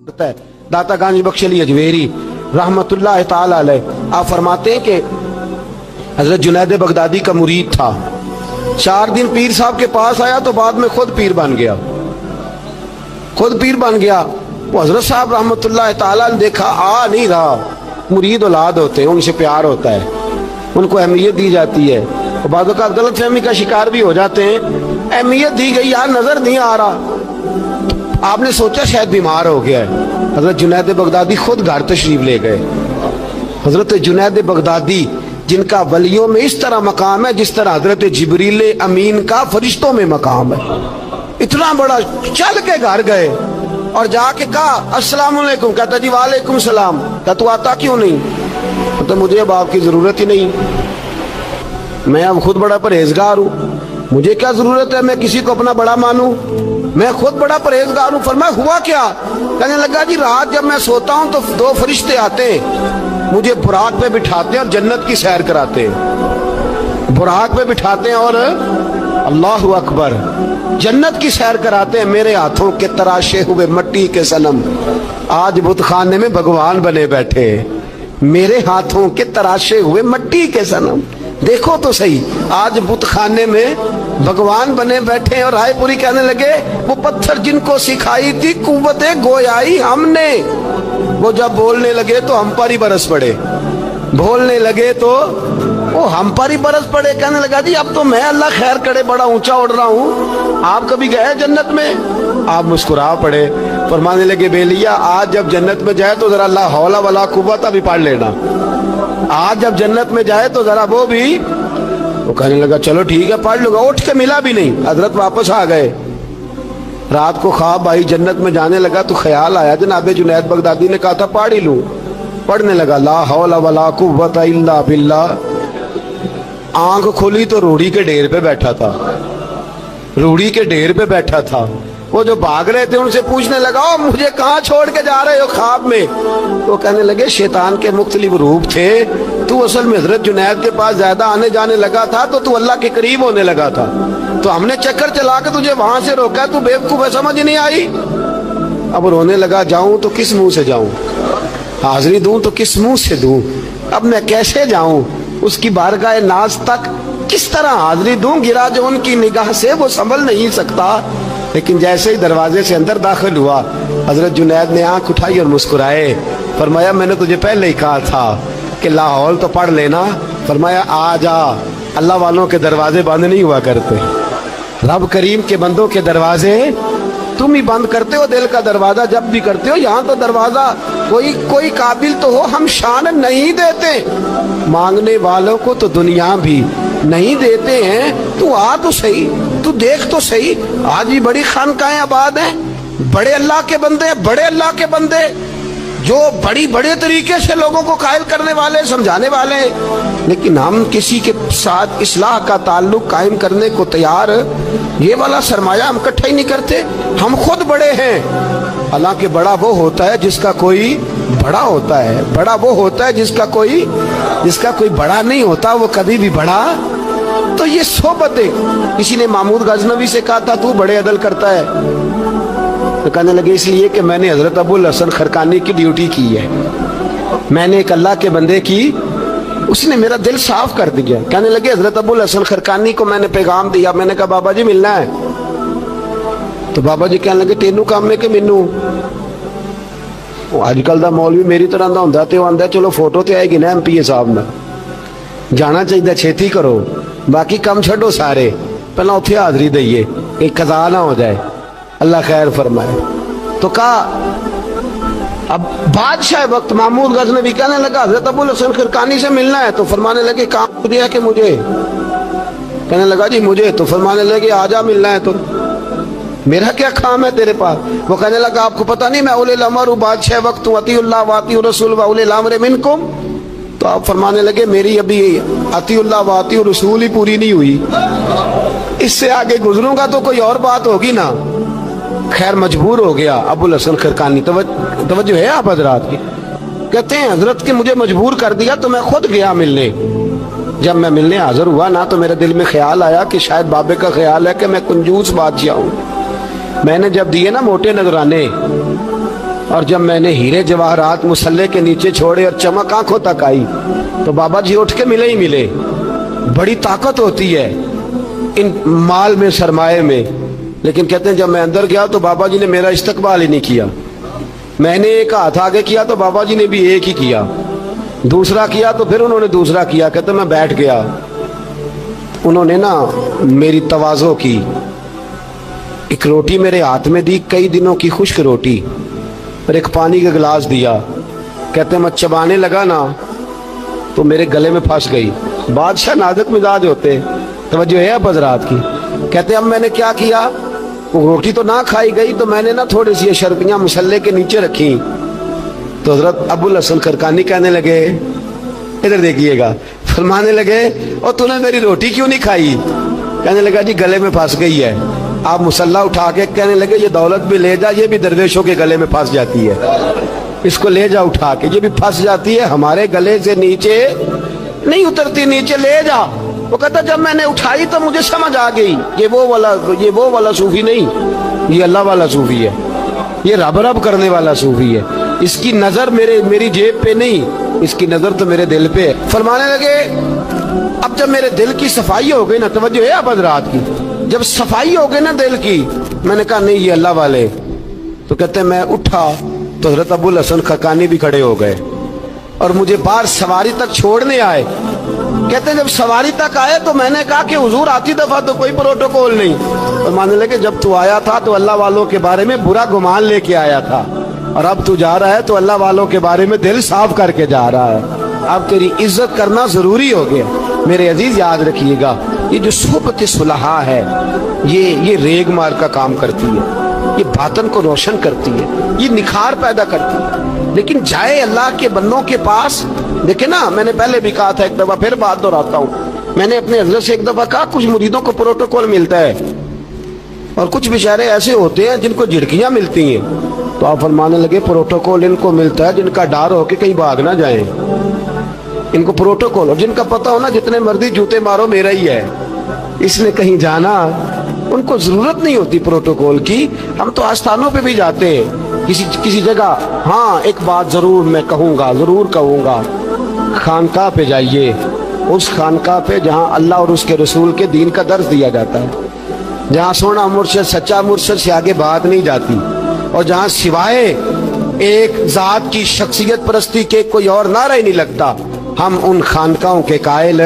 ہے داتا گانج بخش علی اجویری رحمتullah تعالی علیہ، آپ فرماتے ہیں کہ حضرت جنید بغدادی کا مرید تھا، 4 دن پیر صاحب کے پاس آیا تو بعد میں خود پیر بن گیا، خود پیر بن گیا۔ وہ حضرت صاحب رحمتullah تعالی نے دیکھا آ نہیں رہا، مرید اولاد ہوتے ہیں، ان سے پیار ہوتا ہے، ان کو اہمیت دی جاتی ہے، اور بعض اوقات غلط فہمی کا شکار بھی ہو جاتے ہیں، اہمیت دی گئی یار نظر نہیں آ رہا، آپ نے سوچا شاید بیمار ہو گیا ہے۔ حضرت جنید بغدادی خود گھر تشریف لے گئے۔ حضرت جنید بغدادی جن کا ولیوں میں اس طرح مقام ہے جس طرح حضرت جبریل امین کا فرشتوں میں مقام ہے، اتنا بڑا، چل کے گھر گئے اور جا کے کہا السلام علیکم، کہتا جی وعلیکم السلام، کہتا تو آتا کیوں نہیں؟ کہتا مجھے اب آپ کی ضرورت ہی نہیں، میں اب خود بڑا پرہیزگار ہوں، مجھے کیا ضرورت ہے میں کسی کو اپنا بڑا مانوں، میں خود بڑا پرہیزگار ہوں۔ فرمایا ہوا کیا؟ کہنے لگا جی رات جب میں سوتا ہوں تو 2 فرشتے آتے ہیں، مجھے براق پہ بٹھاتے ہیں اور جنت کی سیر کراتے ہیں، براق پہ بٹھاتے ہیں اور اللہ اکبر جنت کی سیر کراتے ہیں۔ میرے ہاتھوں کے تراشے ہوئے مٹی کے صنم آج بت خانے میں بھگوان بنے بیٹھے، میرے ہاتھوں کے تراشے ہوئے مٹی کے صنم، دیکھو تو صحیح آج بت خانے میں بھگوان بنے بیٹھے ہیں۔ اور رائے پوری کہنے لگے وہ پتھر جن کو سکھائی تھی قوت گویائی ہم نے، وہ جب بولنے لگے تو ہم پر ہی برس پڑے، بولنے لگے تو وہ ہم پر ہی برس پڑے۔ کہنے لگا جی اب تو میں اللہ خیر کرے بڑا اونچا اڑ رہا ہوں، آپ کبھی گئے جنت میں؟ آپ مسکرا پڑے، فرمانے لگے بیلیا آج جب جنت میں جائے تو ذرا لا حول ولا قوت بھی پڑھ لینا، آج جب جنت میں جائے تو ذرا وہ بھی۔ وہ کہنے لگا چلو ٹھیک ہے پڑھ لوں گا، اٹھ کے ملا بھی نہیں، حضرت واپس آ گئے۔ رات کو خواب آئی، جنت میں جانے لگا تو خیال آیا جناب جنید بغدادی نے کہا تھا پڑھ ہی لوں، پڑھنے لگا لا حول ولا قوت الا باللہ۔ آنکھ کھولی تو روڑی کے ڈھیر پہ بیٹھا تھا، روڑی کے ڈھیر پہ بیٹھا تھا۔ وہ جو بھاگ رہے تھے ان سے پوچھنے لگا او مجھے کہاں چھوڑ کے جا رہے ہو خواب میں؟ تو کہنے لگے شیطان کے مختلف روپ تھے، تو اصل میں حضرت جنید کے پاس زیادہ آنے جانے لگا تھا تو اللہ کے قریب ہونے لگا تھا، تو ہم نے چکر چلا کے تجھے وہاں سے روکا، تو بیوقوف ہے سمجھ نہیں آئی۔ اب رونے لگا جاؤں تو کس منہ سے جاؤں، حاضری دوں تو کس منہ سے دوں، اب میں کیسے جاؤں اس کی بارگاہ ناز تک، کس طرح حاضری دوں؟ گرا جو ان کی نگاہ سے وہ سنبھل نہیں سکتا۔ لیکن جیسے ہی دروازے سے اندر داخل ہوا حضرت جنید نے آنکھ اٹھائی اور مسکرائے، فرمایا میں نے تجھے پہلے ہی کہا تھا کہ لاہور تو پڑھ لینا۔ فرمایا آ جا، اللہ والوں کے دروازے بند نہیں ہوا کرتے، رب کریم کے بندوں کے دروازے تم ہی بند کرتے ہو، دل کا دروازہ جب بھی کرتے ہو یہاں تو دروازہ کوئی قابل تو ہو، ہم شان نہیں دیتے، مانگنے والوں کو تو دنیا بھی نہیں دیتے ہیں، تو آ تو صحیح، تو دیکھ تو صحیح، آج بھی بڑی خانقاہیں آباد ہیں، بڑے اللہ کے بندے، بڑے اللہ کے بندے جو بڑے طریقے سے لوگوں کو قائل کرنے والے، سمجھانے والے، لیکن ہم کسی کے ساتھ اصلاح کا تعلق قائم کرنے کو تیار، یہ والا سرمایہ ہم اکٹھا ہی نہیں کرتے، ہم خود بڑے ہیں۔ حالانکہ بڑا وہ ہوتا ہے جس کا کوئی بڑا ہوتا ہے، بڑا وہ ہوتا ہے جس کا کوئی بڑا نہیں ہوتا، وہ کبھی بھی بڑا۔ تو یہ صحبتیں، کسی نے محمود غزنوی سے کہا تھا تو بڑے عدل کرتا ہے، تو کہنے لگے اس لیے کہ میں نے حضرت ابو الحسن خرقانی کی ڈیوٹی کی ہے، میں نے ایک اللہ کے بندے کی، اس نے میرا دل صاف کر دیا۔ کہنے لگے حضرت ابو الحسن خرقانی کو میں نے پیغام دیا، میں نے کہا بابا جی ملنا ہے، تو بابا جی کہنے لگے تینوں کام میں کہ مینوں اج کل دا مولوی میری طرح دا ہوندا تے او آندا چلو فوٹو تے آئے گی نا MP صاحب نال، جانا چاہیے چھیتی کرو، باقی کام چھڈو سارے، پہلا اتھے حاضری دئیے کہ قضا نہ ہو جائے، اللہ خیر فرمائے۔ تو کہا اب بادشاہ وقت محمود غزنوی کہنے لگا حضرت ابو الحسن خرقانی سے ملنا ہے، تو فرمانے لگے کام دیا کہ مجھے؟ کہنے لگا جی مجھے، تو فرمانے لگے آجا ملنا ہے، تو میرا کیا کام ہے تیرے پاس؟ وہ کہنے لگا آپ کو پتہ نہیں میں اولی الامر ہوں، بادشاہ وقت ہوں، اطیع اللہ واطیع الرسول واولی الامر منکم۔ تو آپ فرمانے لگے میری ابھی اطیع اللہ واطیع الرسول ہی پوری نہیں ہوئی، اس سے آگے گزروں گا تو کوئی اور بات ہوگی نا۔ خیر مجبور ہو گیا ابو الحسن خرقانی، توجہ ہے آپ حضرات کی، کہتے ہیں حضرت کے مجھے مجبور کر دیا تو میں خود گیا ملنے۔ جب میں ملنے حاضر ہوا نا تو میرے دل میں خیال آیا کہ شاید بابے کا خیال ہے کہ میں کنجوس بادشاہ ہوں، میں نے جب دیے نا موٹے نذرانے اور جب میں نے ہیرے جواہرات مصلے کے نیچے چھوڑے اور چمک آنکھوں تک آئی تو بابا جی اٹھ کے ملے ہی ملے. بڑی طاقت ہوتی ہے ان مال میں، سرمایے میں. لیکن کہتے ہیں جب میں اندر گیا تو بابا جی نے میرا استقبال ہی نہیں کیا. میں نے ایک ہاتھ آگے کیا تو بابا جی نے بھی ایک ہی کیا، دوسرا کیا تو پھر انہوں نے دوسرا کیا. کہتے میں بیٹھ گیا. انہوں نے نا میری تواضع کی، ایک روٹی میرے ہاتھ میں دی، کئی دنوں کی خشک روٹی، اور ایک پانی کا گلاس دیا. کہتے میں چبانے لگا نا تو میرے گلے میں پھنس گئی. بادشاہ نازک مزاج ہوتے، توجہ ہے اب حضرات کی. کہتے اب میں نے کیا کیا، وہ روٹی تو نہ کھائی گئی تو میں نے نا تھوڑی سی شربیاں مصلے کے نیچے رکھی. تو حضرت ابو الحسن خرقانی کہنے لگے، ادھر دیکھیے گا، فرمانے لگے اور تو نے میری روٹی کیوں نہیں کھائی؟ کہنے لگا جی گلے میں پھنس گئی ہے. آپ مصلہ اٹھا کے کہنے لگے یہ دولت بھی لے جا، یہ بھی درویشوں کے گلے میں پھنس جاتی ہے، اس کو لے جا اٹھا کے، یہ بھی پھنس جاتی ہے، ہمارے گلے سے نیچے نہیں اترتی، نیچے لے جا. وہ کہتا جب میں نے اٹھائی تو مجھے سمجھ آ گئی یہ وہ والا صوفی نہیں، یہ اللہ والا صوفی ہے، یہ رب رب کرنے والا صوفی ہے. اس کی نظر میری جیب پہ نہیں، اس کی نظر تو میرے دل پہ ہے. فرمانے لگے اب جب میرے دل کی صفائی ہو گئی نا، توجہ ہے اب حضرات کی، جب صفائی ہو گئی نا دل کی، میں نے کہا نہیں یہ اللہ والے. تو کہتے ہیں میں اٹھا تو حضرت ابو الحسن خرقانی بھی کھڑے ہو گئے اور مجھے باہر سواری تک چھوڑنے آئے. کہتے ہیں جب سواری تک آئے تو میں نے کہا کہ حضور آتی دفعہ تو کوئی پروٹوکول نہیں. اور ماننے لگے جب تو آیا تھا تو اللہ والوں کے بارے میں برا گمان لے کے آیا تھا، اور اب تو جا رہا ہے تو اللہ والوں کے بارے میں دل صاف کر کے جا رہا ہے. اب تیری عزت کرنا ضروری ہو گیا. میرے عزیز یاد رکھیے گا، یہ جو صحبت صلحاء ہے یہ ریگ مار کا کام کرتی ہے، یہ باطن کو روشن کرتی ہے، یہ نکھار پیدا کرتی ہے. لیکن جائے اللہ کے بندوں کے پاس، دیکھیں نا میں نے پہلے بھی کہا تھا، ایک دفعہ پھر بات دہراتا ہوں، میں نے اپنے حضرت سے ایک دفعہ کہا کچھ مریدوں کو پروٹوکول ملتا ہے اور کچھ بیچارے ایسے ہوتے ہیں جن کو جھڑکیاں ملتی ہیں. تو آپ فرمانے لگے پروٹوکول ان کو ملتا ہے جن کا ڈر ہو کہ کہیں بھاگ نہ جائیں، ان کو پروٹوکول، اور جن کا پتہ ہونا جتنے مرضی جوتے مارو میرا ہی ہے، اس نے کہیں جانا، ان کو ضرورت نہیں ہوتی پروٹوکول کی. ہم تو آستانوں پہ بھی جاتے ہیں کسی جگہ. ہاں ایک بات ضرور میں ضرور کہوں گا، خانقاہ پہ جائیے، اس خانقاہ پہ جہاں اللہ اور اس کے رسول کے دین کا درس دیا جاتا ہے، جہاں سونا مرشد سچا مرشد سے آگے بات نہیں جاتی، اور جہاں سوائے ایک ذات کی شخصیت پرستی کے کوئی اور نعرہ ہی نہیں لگتا. ہم ان خانقاہوں کے قائل،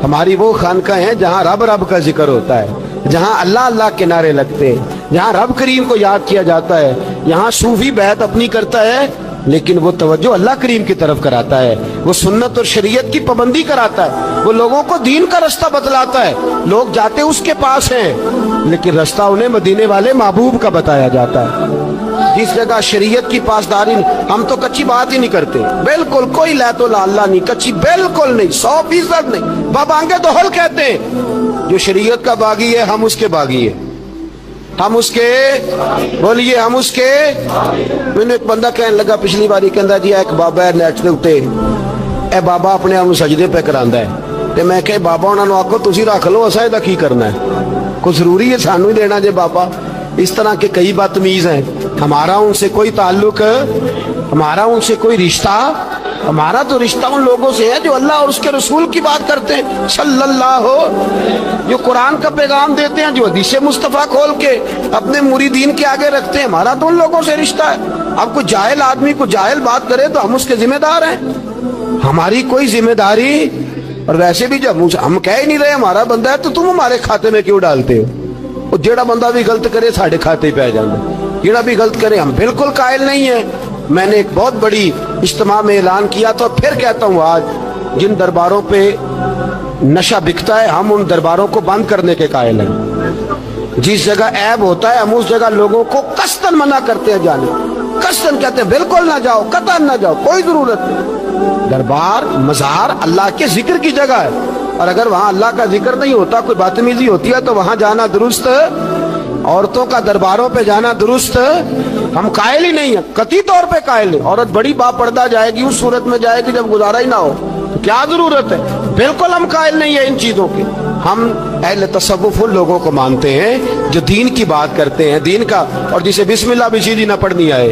ہماری وہ خانقاہ ہیں جہاں رب رب کا ذکر ہوتا ہے، جہاں اللہ اللہ کے نعرے لگتے ہیں، جہاں رب کریم کو یاد کیا جاتا ہے. یہاں صوفی بیعت اپنی کرتا ہے لیکن وہ توجہ اللہ کریم کی طرف کراتا ہے، وہ سنت اور شریعت کی پابندی کراتا ہے، وہ لوگوں کو دین کا رستہ بتلاتا ہے. لوگ جاتے اس کے پاس ہیں لیکن رستہ انہیں مدینے والے محبوب کا بتایا جاتا ہے. جس جگہ شریعت کی پاسداری، ہم تو کچی بات ہی نہیں کرتے، بالکل کوئی لہت و لالا نہیں، کچی بالکل نہیں، 100% نہیں. بابانگے دوہل کہتے ہیں جو شریعت کا باغی ہے ہم اس کے باغی ہیں، ہم اس کے بولیے ہم اس کے. میں نے ایک بندہ کہنے لگا پچھلی باری، کہندا جی ایک بابا ہے نیٹ دے اوتے، اے بابا اپنے آپ سجدے پہ کراندا ہے. تے میں کہ بابا انہاں نوں آکھو تسی رکھ لو، اساں دا کی کرنا ہے، کوئی ضروری ہے سانوں ہی دینا جے بابا. اس طرح کے کئی بدتمیز ہیں. ہمارا ان سے کوئی تعلق، ہمارا ان سے کوئی رشتہ، ہمارا تو رشتہ ان لوگوں سے ہے جو اللہ اور اس کے رسول کی بات کرتے ہیں صلی اللہ، جو قرآن کا پیغام دیتے ہیں، جو حدیث مصطفیٰ کھول کے اپنے مریدین کے آگے رکھتے ہیں. ہمارا تو ان لوگوں سے رشتہ ہے. اب کوئی جاہل آدمی کو جاہل بات کرے تو ہم اس کے ذمہ دار ہیں، ہماری کوئی ذمہ داری. اور ویسے بھی جب ہم کہہ ہی نہیں رہے ہمارا بندہ ہے تو تم ہمارے کھاتے میں کیوں ڈالتے ہو؟ اور جیڑا بندہ بھی غلط کرے ساڑھے کھاتے پہ آ جانا، جیڑا بھی غلط کرے. ہم بالکل قائل نہیں ہیں. میں نے ایک بہت بڑی اجتماع میں اعلان کیا تو پھر کہتا ہوں، آج جن درباروں پہ نشہ بکتا ہے ہم ان درباروں کو بند کرنے کے قائل ہیں. جس جگہ عیب ہوتا ہے ہم اس جگہ لوگوں کو قصداً منع کرتے ہیں جانے، قصداً کہتے ہیں بالکل نہ جاؤ، قطعاً نہ جاؤ، کوئی ضرورت نہیں. دربار مزار اللہ کے ذکر کی جگہ ہے، اور اگر وہاں اللہ کا ذکر نہیں ہوتا، کوئی بدتمیزی ہوتی ہے تو وہاں جانا درست. عورتوں کا درباروں پہ جانا درست ہم قائل ہی نہیں ہیں، قطعی طور پہ قائل نہیں. عورت بڑی با پردہ جائے گی، اس صورت میں جائے گی جب گزارا ہی نہ ہو، تو کیا ضرورت ہے؟ بالکل ہم قائل نہیں ہیں ان چیزوں کے. ہم اہل تصوف ان لوگوں کو مانتے ہیں جو دین کی بات کرتے ہیں، دین کا، اور جسے بسم اللہ بھی سیدھی نہ پڑھنی آئے،